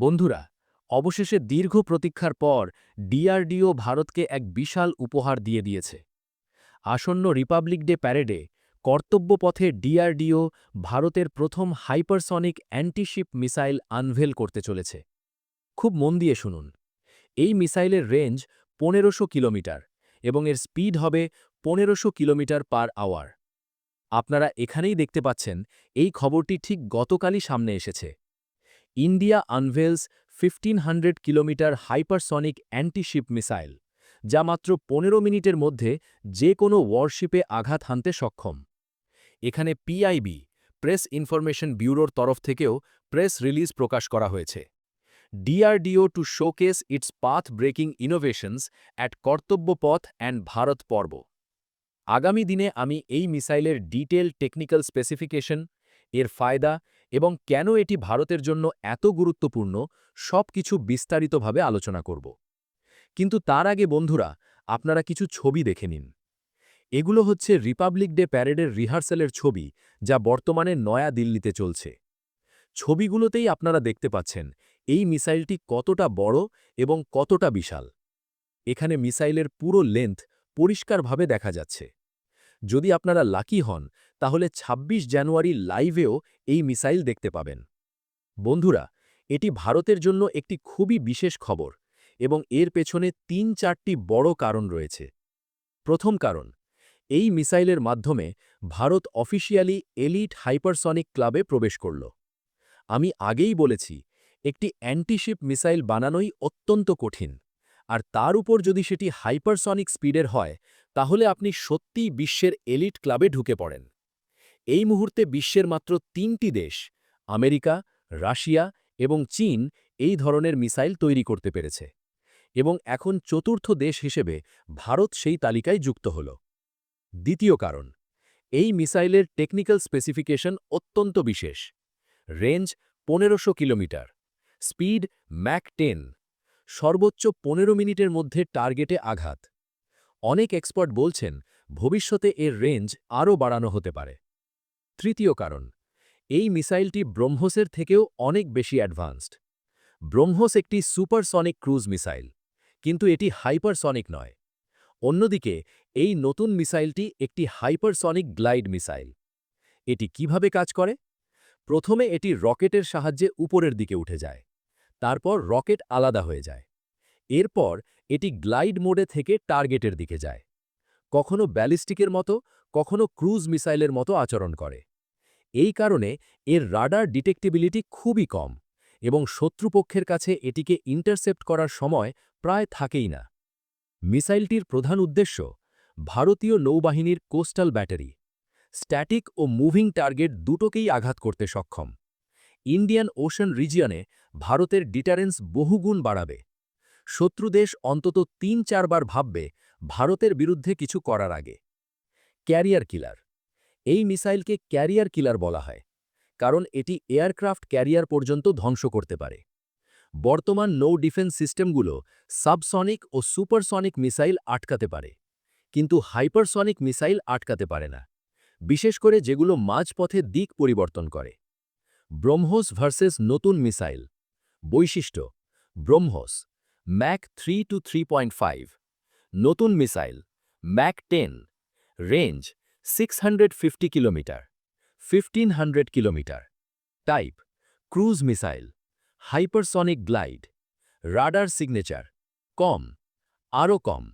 বন্ধুরা, অবশেষে দীর্ঘ প্রতীক্ষার পর ডিআরডিও ভারতকে এক বিশাল উপহার দিয়ে দিয়েছে। আসন্ন রিপাবলিক ডে প্যারেডে কর্তব্যপথে ডিআরডিও ভারতের প্রথম হাইপারসনিক অ্যান্টিশিপ মিসাইল আনভেল করতে চলেছে। খুব মন দিয়ে শুনুন। এই মিসাইলের রেঞ্জ ১৫০০ কিলোমিটার এবং এর স্পিড হবে ১৫০০ কিলোমিটার পার আওয়ার। আপনারা এখানেই দেখতে পাচ্ছেন, এই খবরটি ঠিক গতকালই সামনে এসেছে। India আনভেলস ১৫০০ kilometre hypersonic antiship missile, যা মাত্র ১৫ মিনিটের মধ্যে যে কোনো ওয়ারশিপে আঘাত হানতে সক্ষম। এখানে পিআইবি, প্রেস ইনফরমেশন ব্যুরোর তরফ থেকেও প্রেস রিলিজ প্রকাশ করা হয়েছে। DRDO two showcase it's path breaking innovations at Kartavyapath and Bharat পর্ব। আগামী দিনে আমি এই মিসাইলের ডিটেল টেকনিক্যাল স্পেসিফিকেশন, এর ফায়দা এবং কেন এটি ভারতের জন্য এত গুরুত্বপূর্ণ সবকিছু বিস্তারিতভাবে আলোচনা করব। কিন্তু তার আগে বন্ধুরা, আপনারা কিছু ছবি দেখে নিন। এগুলো হচ্ছে রিপাবলিক ডে প্যারেডের রিহার্সালের ছবি, যা বর্তমানে নয়া দিল্লিতে চলছে। ছবিগুলোতেই আপনারা দেখতে পাচ্ছেন এই মিসাইলটি কতটা বড় এবং কতটা বিশাল। এখানে মিসাইলের পুরো লেন্থ পরিষ্কারভাবে দেখা যাচ্ছে। যদি আপনারা লাকি হন, তাহলে ২৬ জানুয়ারি লাইভেও এই মিসাইল দেখতে পাবেন। বন্ধুরা, এটি ভারতের জন্য একটি খুবই বিশেষ খবর এবং এর পেছনে ৩-৪টি বড় কারণ রয়েছে। প্রথম কারণ, এই মিসাইলের মাধ্যমে ভারত অফিসিয়ালি এলিট হাইপারসনিক ক্লাবে প্রবেশ করল। আমি আগেই বলেছি, একটি অ্যান্টিশিপ মিসাইল বানানোই অত্যন্ত কঠিন, আর তার উপর যদি সেটি হাইপারসনিক স্পিডের হয়, তাহলে আপনি সত্যিই বিশ্বের এলিট ক্লাবে ঢুকে পড়েন। এই মুহূর্তে বিশ্বের মাত্র ৩টি দেশ, আমেরিকা, রাশিয়া এবং চীন, এই ধরনের মিসাইল তৈরি করতে পেরেছে, এবং এখন চতুর্থ দেশ হিসেবে ভারত সেই তালিকায় যুক্ত হল। দ্বিতীয় কারণ, এই মিসাইলের টেকনিক্যাল স্পেসিফিকেশন অত্যন্ত বিশেষ। রেঞ্জ ১৫০০ কিলোমিটার, স্পিড ম্যাক 10, সর্বোচ্চ ১৫ মিনিটের মধ্যে টার্গেটে আঘাত। অনেক এক্সপার্ট বলছেন ভবিষ্যতে এর রেঞ্জ আরও বাড়ানো হতে পারে। তৃতীয় কারণ, এই মিসাইলটি ব্রহ্মসের থেকেও অনেক বেশি অ্যাডভান্সড। ব্রহ্মস একটি সুপারসনিক ক্রুজ মিসাইল, কিন্তু এটি হাইপারসনিক নয়। অন্যদিকে এই নতুন মিসাইলটি একটি হাইপারসনিক গ্লাইড মিসাইল। এটি কিভাবে কাজ করে? প্রথমে এটি রকেটের সাহায্যে উপরের দিকে উঠে যায়, তারপর রকেট আলাদা হয়ে যায়। এরপর এটি গ্লাইড মোডে থেকে টার্গেটের দিকে যায়। কখনো ব্যালিস্টিকের মতো, কখনো ক্রুজ মিসাইলের মতো আচরণ করে। এই কারণে এর রাডার ডিটেক্টিবিলিটি খুবই কম, এবং শত্রুপক্ষের কাছে এটিকে ইন্টারসেপ্ট করার সময় প্রায় থাকেই না। মিসাইলটির প্রধান উদ্দেশ্য ভারতীয় নৌবাহিনীর কোস্টাল ব্যাটারি, স্ট্যাটিক ও মুভিং টার্গেট দুটোকেই আঘাত করতে সক্ষম। ইন্ডিয়ান ওশান রিজিয়নে ভারতের ডিটারেন্স বহুগুণ বাড়াবে। শত্রুদেশ অন্তত ৩-৪ বার ভাববে ভারতের বিরুদ্ধে কিছু করার আগে। ক্যারিয়ার কিলার, এই মিসাইলকে ক্যারিয়ার কিলার বলা হয়, কারণ এটি এয়ারক্রাফট ক্যারিয়ার পর্যন্ত ধ্বংস করতে পারে। বর্তমান নৌ ডিফেন্স সিস্টেমগুলো সাবসনিক ও সুপারসনিক মিসাইল আটকাতে পারে, কিন্তু হাইপারসনিক মিসাইল আটকাতে পারে না, বিশেষ করে যেগুলো মাঝপথে দিক পরিবর্তন করে। ব্রহ্মোস ভার্সেস নতুন মিসাইল বৈশিষ্ট্য: ব্রহ্মোস ম্যাক 3-3.5, নতুন missile Mach 10, range 650 kilometre, 1500 kilometre. Type: cruise missile, hypersonic glide. Radar signature: কম, আরও কম।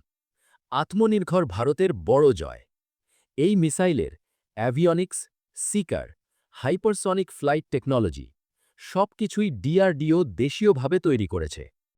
আত্মনির্ভর ভারতের বড় জয়। এই মিসাইলের avionics, seeker, hypersonic flight technology সবকিছুই ডিআরডিও দেশীয়ভাবে তৈরি করেছে।